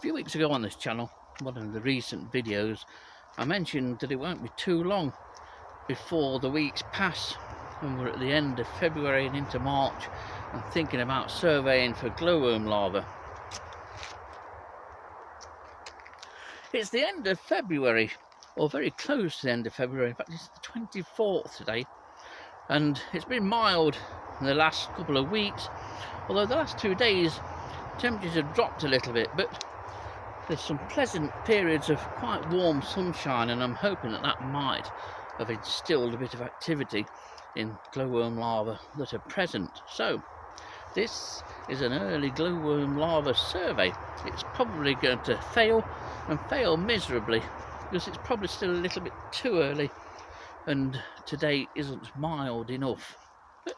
A few weeks ago on this channel, one of the recent videos, I mentioned that it won't be too long before the weeks pass and we're at the end of February and into March and thinking about surveying for glowworm larvae. It's the end of February, or very close to the end of February. In fact, it's the 24th today, and it's been mild in the last couple of weeks, although the last 2 days temperatures have dropped a little bit, but there's some pleasant periods of quite warm sunshine, and I'm hoping that that might have instilled a bit of activity in glowworm larvae that are present. So this is an early glowworm larva survey. It's probably going to fail, and fail miserably, because it's probably still a little bit too early and today isn't mild enough. But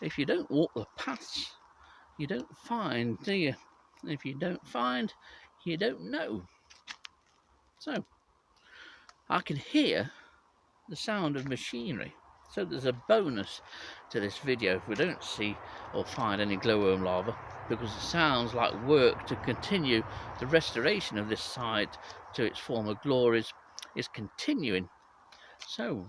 if you don't walk the paths, you don't find, do you? And if you don't find, you don't know. So I can hear the sound of machinery, so there's a bonus to this video if we don't see or find any glowworm larvae, because it sounds like work to continue the restoration of this site to its former glories is continuing. So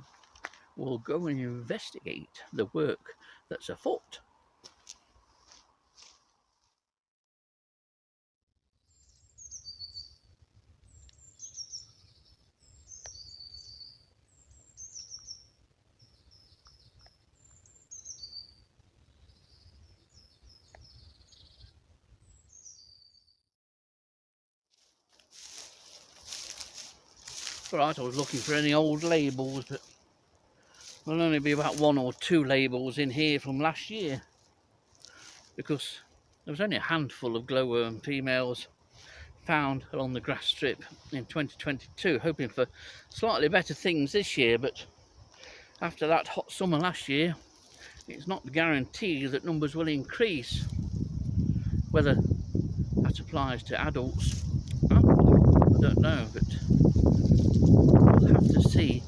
we'll go and investigate the work that's afoot. Right, I was looking for any old labels, but there'll only be about 1 or 2 labels in here from last year, because there was only a handful of glowworm females found along the grass strip in 2022, hoping for slightly better things this year. But after that hot summer last year, it's not guaranteed that numbers will increase. Whether that applies to adults, I don't know, but we'll have to see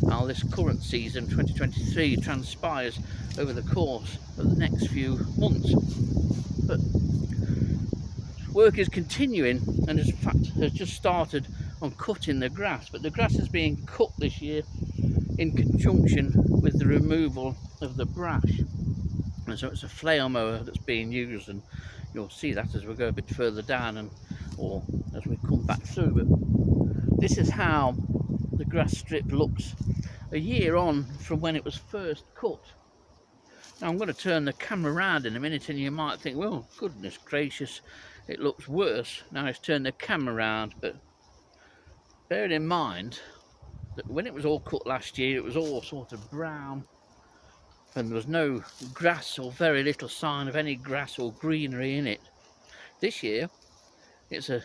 how this current season 2023 transpires over the course of the next few months. But work is continuing, and in fact has just started on cutting the grass, but the grass is being cut this year in conjunction with the removal of the brash, and so it's a flail mower that's being used, and you'll see that as we go a bit further down and or as we come back through. But this is how the grass strip looks a year on from when it was first cut. Now I'm going to turn the camera around in a minute, and you might think, well, goodness gracious, it looks worse now it's turned the camera around. But bear in mind that when it was all cut last year, it was all sort of brown, and there was no grass or very little sign of any grass or greenery in it. This year it's a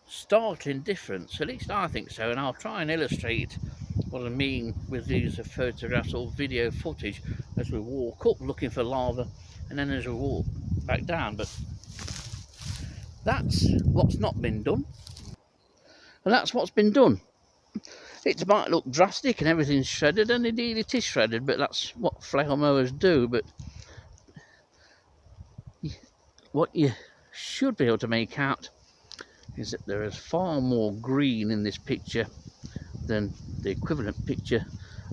startling difference, at least I think so, and I'll try and illustrate what I mean with these photographs or video footage as we walk up looking for larvae, and then as we walk back down. But that's what's not been done, and that's what's been done. It might look drastic and everything's shredded, and indeed it is shredded, but that's what flail mowers do. But what you should be able to make out is that there is far more green in this picture than the equivalent picture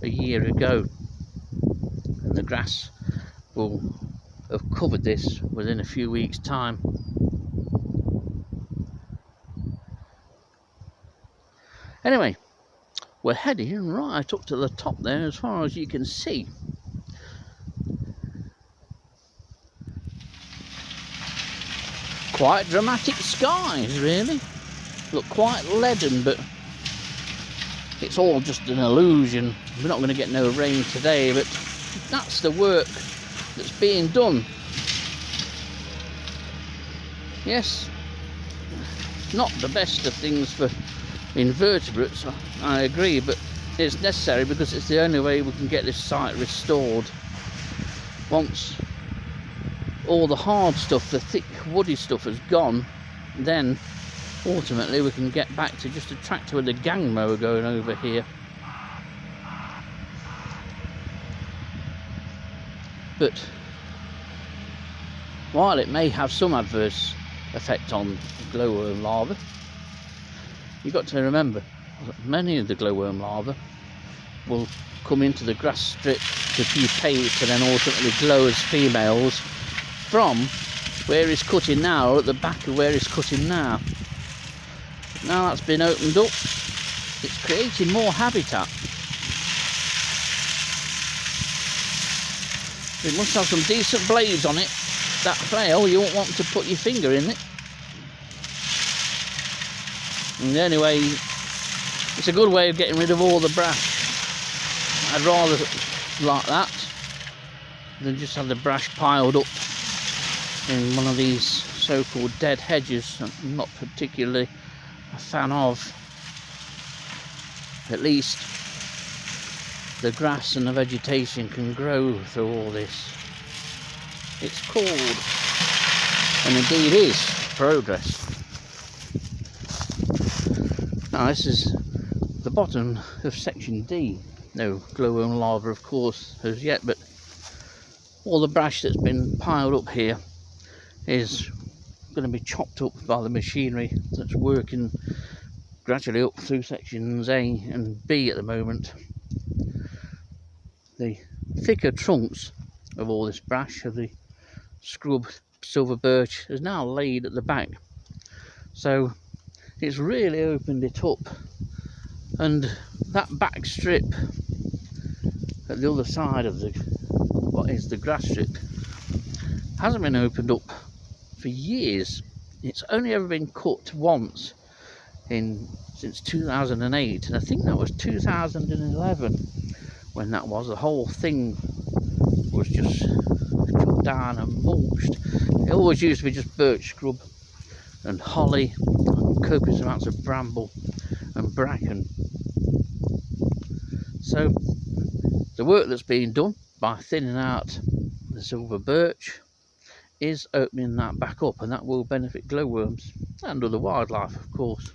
a year ago, and the grass will have covered this within a few weeks' time. Anyway, we're heading right up to the top there, as far as you can see. Quite dramatic skies, really. Look quite leaden, but it's all just an illusion. We're not going to get no rain today, but that's the work that's being done. Yes, not the best of things for invertebrates, I agree, but it's necessary because it's the only way we can get this site restored. Once all the hard stuff, the thick woody stuff, has gone, then ultimately we can get back to just a tractor with a gang mower going over here. But while it may have some adverse effect on glowworm larvae. You've got to remember that many of the glowworm larvae will come into the grass strip to pupate and then ultimately glow as females from where it's cutting now, or at the back of where it's cutting now. Now that's been opened up, it's creating more habitat. It must have some decent blades on it. That flail, you won't want to put your finger in it. And anyway, it's a good way of getting rid of all the brash. I'd rather like that than just have the brash piled up in one of these so-called dead hedges I'm not particularly a fan of. At least the grass and the vegetation can grow through all this. It's called, and indeed is, progress. Now this is the bottom of section D. No glowworm larva of course as yet, but all the brash that's been piled up here is going to be chopped up by the machinery that's working gradually up through sections A and B at the moment. The thicker trunks of all this brash of the scrub silver birch is now laid at the back, so it's really opened it up, and that back strip at the other side of the what is the grass strip hasn't been opened up for years. It's only ever been cut once since 2008, and I think that was 2011 when that was. The whole thing was just cut down and mulched. It always used to be just birch scrub and holly and copious amounts of bramble and bracken. So the work that's being done by thinning out the silver birch is opening that back up, and that will benefit glowworms and other wildlife of course.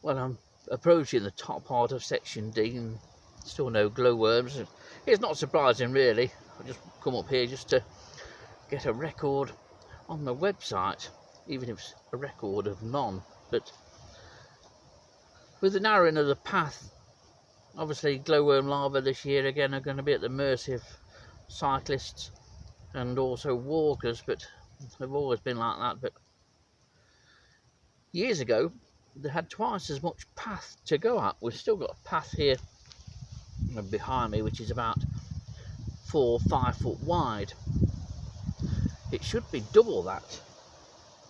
Well, I'm approaching the top part of section D and still no glowworms. It's not surprising really. I just come up here just to get a record on the website, even if it's a record of none. But with the narrowing of the path, obviously glowworm larvae this year again are going to be at the mercy of cyclists and also walkers, but they've always been like that. But years ago they had twice as much path to go at. We've still got a path here behind me which is about 4 or 5 foot wide. It should be double that.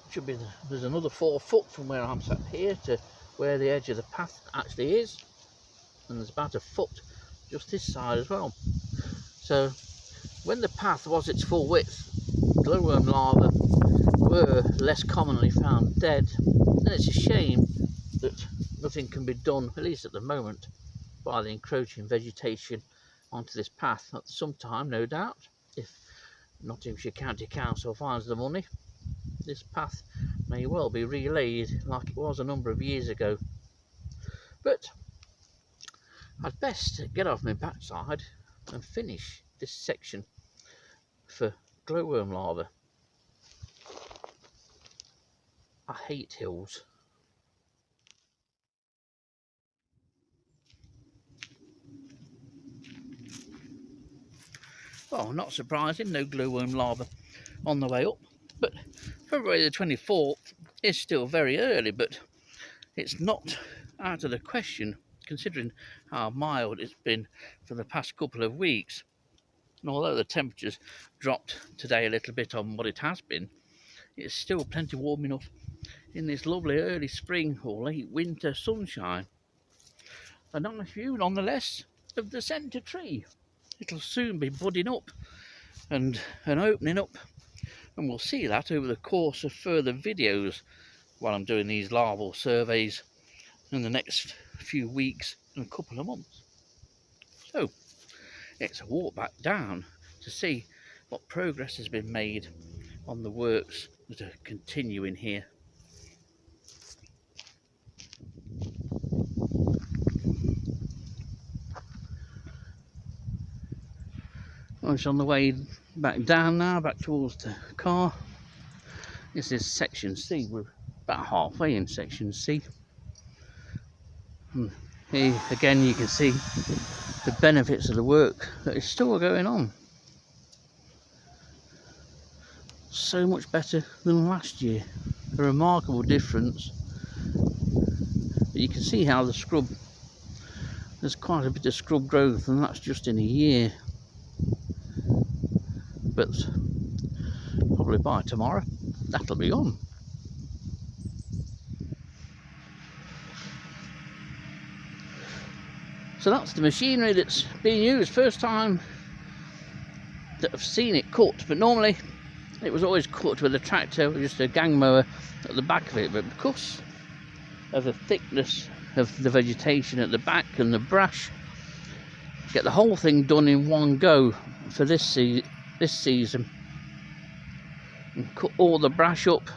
It should be, there's another 4 foot from where I'm sat here to where the edge of the path actually is, and there's about a foot just this side as well. So when the path was its full width, glowworm larvae were less commonly found dead, and it's a shame that nothing can be done, at least at the moment, by the encroaching vegetation onto this path. At some time, no doubt, if Nottinghamshire County Council finds the money, this path may well be relaid like it was a number of years ago. But I'd best get off my backside and finish this section for glowworm larvae. I hate hills. Well, not surprising, no glowworm larvae on the way up, but February the 24th is still very early, but it's not out of the question considering how mild it's been for the past couple of weeks. And although the temperatures dropped today a little bit on what it has been, it's still plenty warm enough in this lovely early spring or late winter sunshine. A nice view nonetheless of the centre tree. It'll soon be budding up and opening up, and we'll see that over the course of further videos while I'm doing these larval surveys in the next few weeks and a couple of months. So it's a walk back down to see what progress has been made on the works that are continuing here. I'm just on the way back down now, back towards the car. This is section C. We're about halfway in section C. And here again you can see the benefits of the work that is still going on. So much better than last year. A remarkable difference. But you can see how the scrub, there's quite a bit of scrub growth, and that's just in a year. But probably by tomorrow that'll be on. So that's the machinery that's being used. First time that I've seen it cut, but normally it was always cut with a tractor or just a gang mower at the back of it. But because of the thickness of the vegetation at the back and the brash, get the whole thing done in one go for this season, and cut all the brash up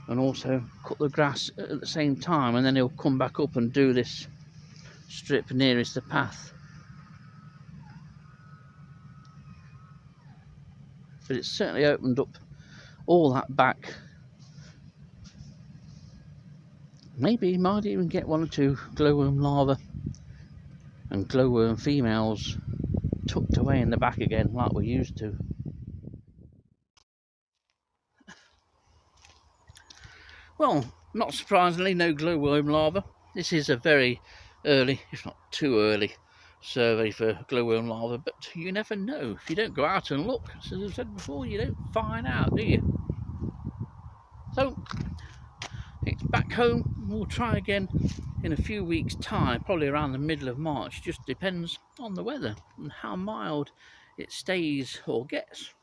and also cut the grass at the same time, and then he'll come back up and do this strip nearest the path. But it's certainly opened up all that back. Maybe you might even get one or two glowworm larvae and glowworm females tucked away in the back again like we used to. Well, not surprisingly, no glowworm larvae. This is a very early, if not too early, survey for glowworm larvae, but you never know. If you don't go out and look, as I've said before, you don't find out, do you? So it's back home. We'll try again in a few weeks' time, probably around the middle of March. Just depends on the weather and how mild it stays or gets.